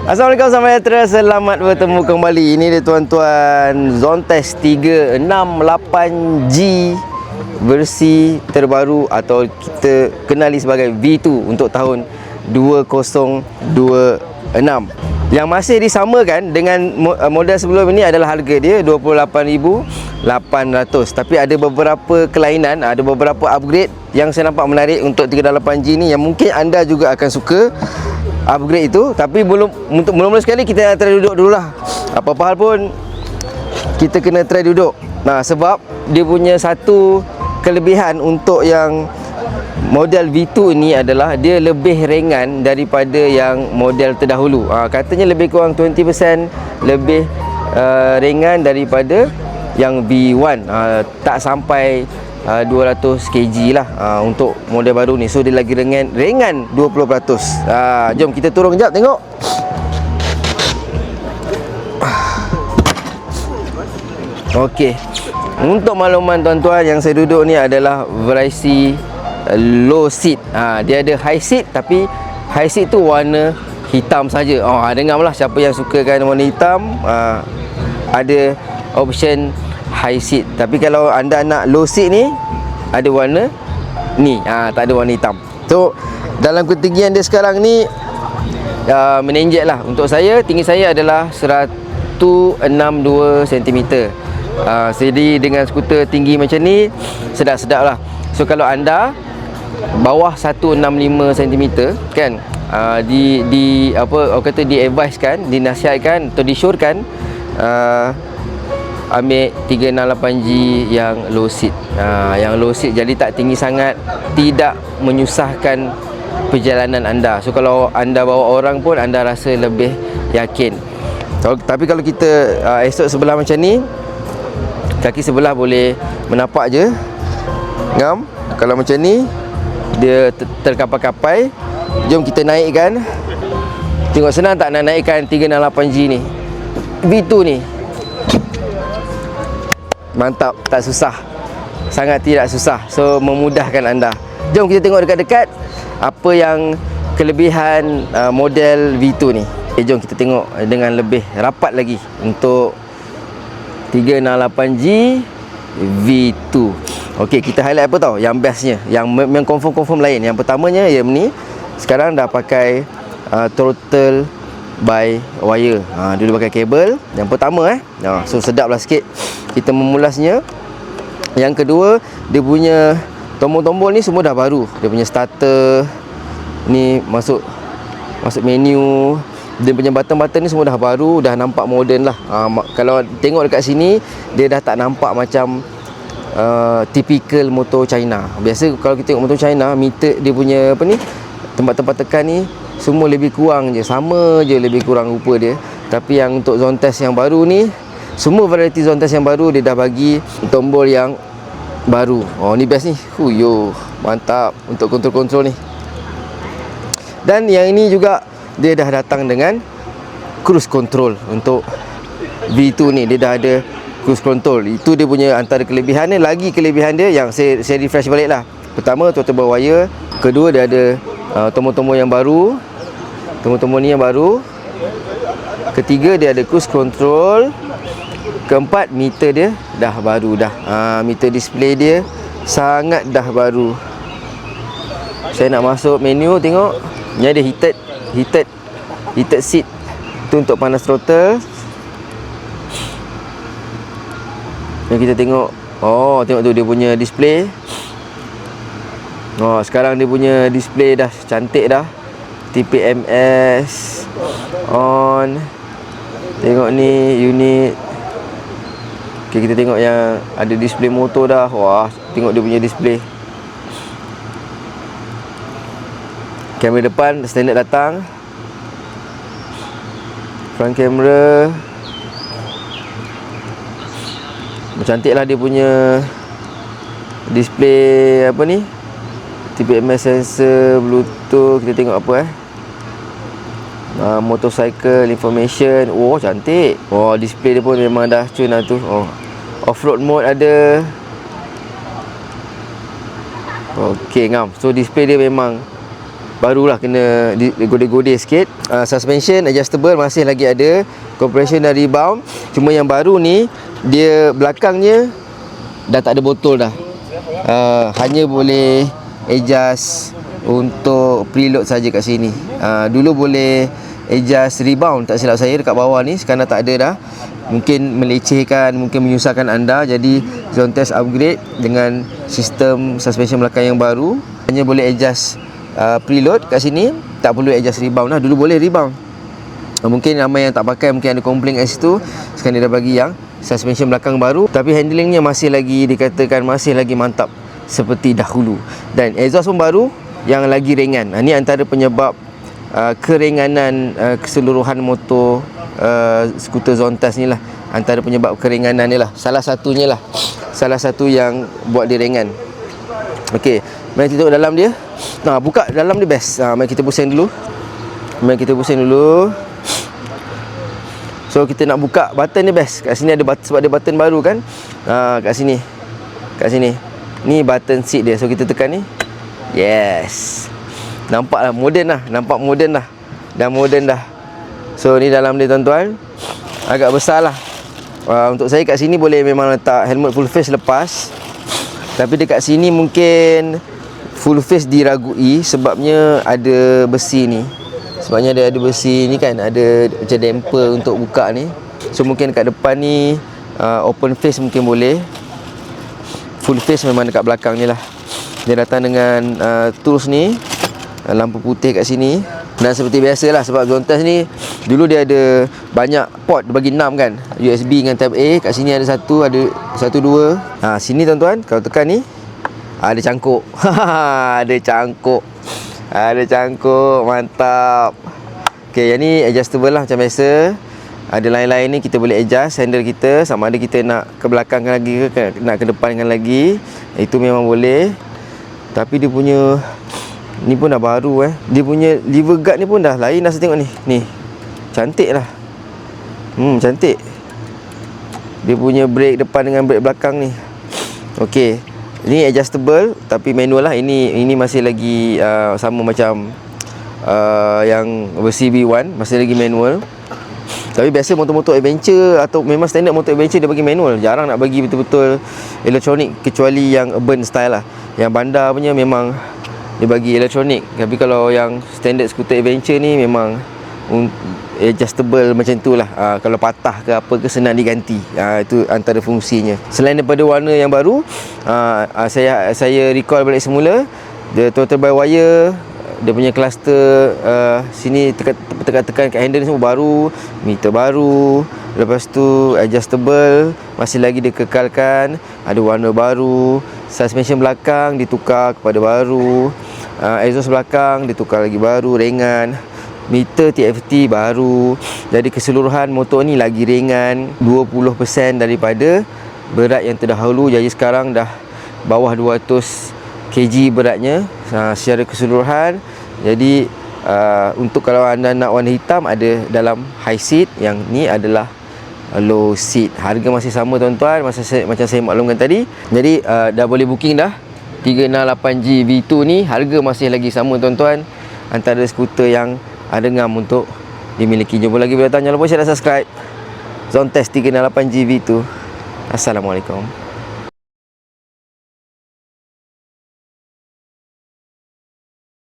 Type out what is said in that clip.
Assalamualaikum sahabat Yatra, selamat bertemu kembali. Ini dia tuan-tuan, Zontes 368G versi terbaru atau kita kenali sebagai V2 untuk tahun 2026 yang masih disamakan dengan model sebelum ini. Adalah harga dia 28,800, tapi ada beberapa kelainan, ada beberapa upgrade yang saya nampak menarik untuk 368G ni yang mungkin anda juga akan suka upgrade itu. Tapi untuk mula-mula sekali kita try duduk dululah. Apa-apa hal pun kita kena try duduk. Nah, sebab dia punya satu kelebihan untuk yang model V2 ini adalah dia lebih ringan daripada yang model terdahulu. Katanya lebih kurang 20% lebih ringan daripada yang V1. Tak sampai 200 kg lah untuk model baru ni. So dia lagi ringan 20%. Jom kita turun kejap tengok. Okey. Untuk makluman tuan-tuan, yang saya duduk ni adalah versi low seat. Dia ada high seat, tapi high seat tu warna hitam saja. Dengarlah siapa yang sukakan warna hitam, ada option high seat. Tapi kalau anda nak low seat ni, ada warna ni, tak ada warna hitam. So dalam ketinggian dia sekarang ni menenjek lah. Untuk saya, tinggi saya adalah 162 cm. Jadi dengan skuter tinggi macam ni, sedap-sedap lah. So kalau anda bawah 165 cm kan, di apa kata, di-advisekan, dinasihatkan atau disyorkan ambil 368G yang low seat. Yang low seat jadi tak tinggi sangat, tidak menyusahkan perjalanan anda. So kalau anda bawa orang pun anda rasa lebih yakin. Tapi kalau kita esok sebelah macam ni, kaki sebelah boleh menapak je. Ngam. Kalau macam ni dia terkapai-kapai. Jom kita naikkan. Tengok senang tak nak naikkan 368G ni, V2 ni. Mantap, tak susah. Sangat tidak susah. So memudahkan anda. Jom kita tengok dekat-dekat apa yang kelebihan model V2 ni. Jom kita tengok dengan lebih rapat lagi untuk 368G V2. Okey, kita highlight apa tau yang bestnya, yang confirm lain. Yang pertamanya yang ni sekarang dah pakai throttle by wire. Dulu pakai kabel. Yang pertama so sedaplah sikit kita memulasnya. Yang kedua, dia punya tombol-tombol ni semua dah baru. Dia punya starter ni masuk menu. Dia punya button-button ni semua dah baru, dah nampak moden lah. Kalau tengok dekat sini, dia dah tak nampak macam typical motor China. Biasa kalau kita tengok motor China, meter dia punya apa ni, tempat-tempat tekan ni semua lebih kurang je, sama je lebih kurang rupa dia. Tapi yang untuk Zontes yang baru ni, semua variety Zontes yang baru dia dah bagi tombol yang baru. Ni best ni. Mantap untuk kontrol-kontrol ni. Dan yang ini juga dia dah datang dengan cruise control. Untuk V2 ni dia dah ada cruise control. Itu dia punya antara kelebihan dia. Lagi kelebihan dia yang saya refresh balik lah. Pertama, throttle by wire. Kedua, dia ada tombol-tombol yang baru. Tombol-tombol ni yang baru. Ketiga, dia ada cruise control. Keempat, meter dia dah baru dah. Meter display dia sangat dah baru. Saya nak masuk menu, tengok. Ni ada heated seat. Tu untuk panas throttle. Yang kita tengok. Tengok tu dia punya display. Sekarang dia punya display dah cantik dah. TPMS on. Tengok ni unit. Okay, kita tengok yang ada display motor dah. Tengok dia punya display. Kamera depan standard datang. Front camera. Cantik lah dia punya display apa ni, TPMS sensor, Bluetooth. Kita tengok apa motorcycle information. Cantik. Display dia pun memang dah cun lah tu. Off-road mode ada. Okey ngam. So display dia memang barulah kena digode-gode sikit. Suspension adjustable masih lagi ada, compression dan rebound. Cuma yang baru ni dia belakangnya dah tak ada botol dah. Hanya boleh adjust untuk preload saja kat sini. Dulu boleh adjust rebound tak silap saya dekat bawah ni, sekarang tak ada dah. Mungkin melecehkan, mungkin menyusahkan anda. Jadi Zontes upgrade dengan sistem suspension belakang yang baru. Hanya boleh adjust preload kat sini, tak perlu adjust rebound lah. Dulu boleh rebound. Mungkin ramai yang tak pakai, mungkin ada komplain kat situ. Sekarang dia dah bagi yang suspension belakang baru, tapi handlingnya masih lagi dikatakan masih lagi mantap seperti dahulu. Dan exhaust pun baru yang lagi ringan. Ini antara penyebab keringanan keseluruhan motor skuter Zontas ni lah. Antara penyebab keringanan ni lah, salah satunya lah, salah satu yang buat dia ringan. Okey, mari kita tengok dalam dia. Buka dalam dia best. Mari kita pusing dulu. So kita nak buka button dia best. Kat sini ada button, sebab ada button baru kan. Kat sini ni button seat dia. So kita tekan ni. Yes, nampak lah moden lah. Nampak moden dah. Dah moden dah. So ni dalam dia tuan-tuan. Agak besar lah. Untuk saya kat sini boleh memang letak helmet full face lepas. Tapi dekat sini mungkin full face diragui sebabnya ada besi ni. Sebabnya ada besi ni kan, ada macam damper untuk buka ni. So mungkin dekat depan ni open face mungkin boleh. Full face memang dekat belakang ni lah. Dia datang dengan tools ni, lampu putih kat sini. Dan seperti biasalah, sebab Zontas ni dulu dia ada banyak port, dia bagi 6 kan, USB dengan Type A. Kat sini ada satu, ada 1, 2. Sini tuan-tuan, kalau tekan ni ada cangkuk. Ada cangkuk, mantap. Okay, yang ni adjustable lah macam biasa. Ada lain-lain ni kita boleh adjust handle kita, sama ada kita nak ke belakang lagi ke nak ke depan lagi. Itu memang boleh. Tapi dia punya ni pun dah baru Dia punya lever guard ni pun dah lain dah, saya tengok ni. Ni cantik lah. Cantik. Dia punya brake depan dengan brake belakang ni. Okey, ini adjustable tapi manual lah. Ini masih lagi sama macam yang versi V1, masih lagi manual. Tapi biasa motor-motor adventure atau memang standard motor adventure dia bagi manual. Jarang nak bagi betul-betul elektronik, kecuali yang urban style lah. Yang bandar punya memang dia bagi elektronik. Tapi kalau yang standard skuter adventure ni memang adjustable macam tu lah. Kalau patah ke apa ke senang diganti. Itu antara fungsinya. Selain daripada warna yang baru, saya recall balik semula, dia throttle by wire, dia punya cluster sini tekan kat handle ni semua baru, meter baru. Lepas tu adjustable masih lagi dikekalkan, ada warna baru. Suspension belakang ditukar kepada baru. Exhaust belakang ditukar lagi baru, ringan. Meter TFT baru. Jadi keseluruhan motor ni lagi ringan 20% daripada berat yang terdahulu. Jadi sekarang dah bawah 200 kg beratnya secara keseluruhan. Jadi untuk kalau anda nak warna hitam, ada dalam high seat. Yang ni adalah low seat. Harga masih sama tuan-tuan, macam saya maklumkan tadi. Jadi dah boleh booking dah. 368G V2 ni harga masih lagi sama tuan-tuan. Antara skuter yang ada ngam untuk dimiliki. Jumpa lagi bila datang. Jangan lupa share dan subscribe. Zontes 368G V2. Assalamualaikum.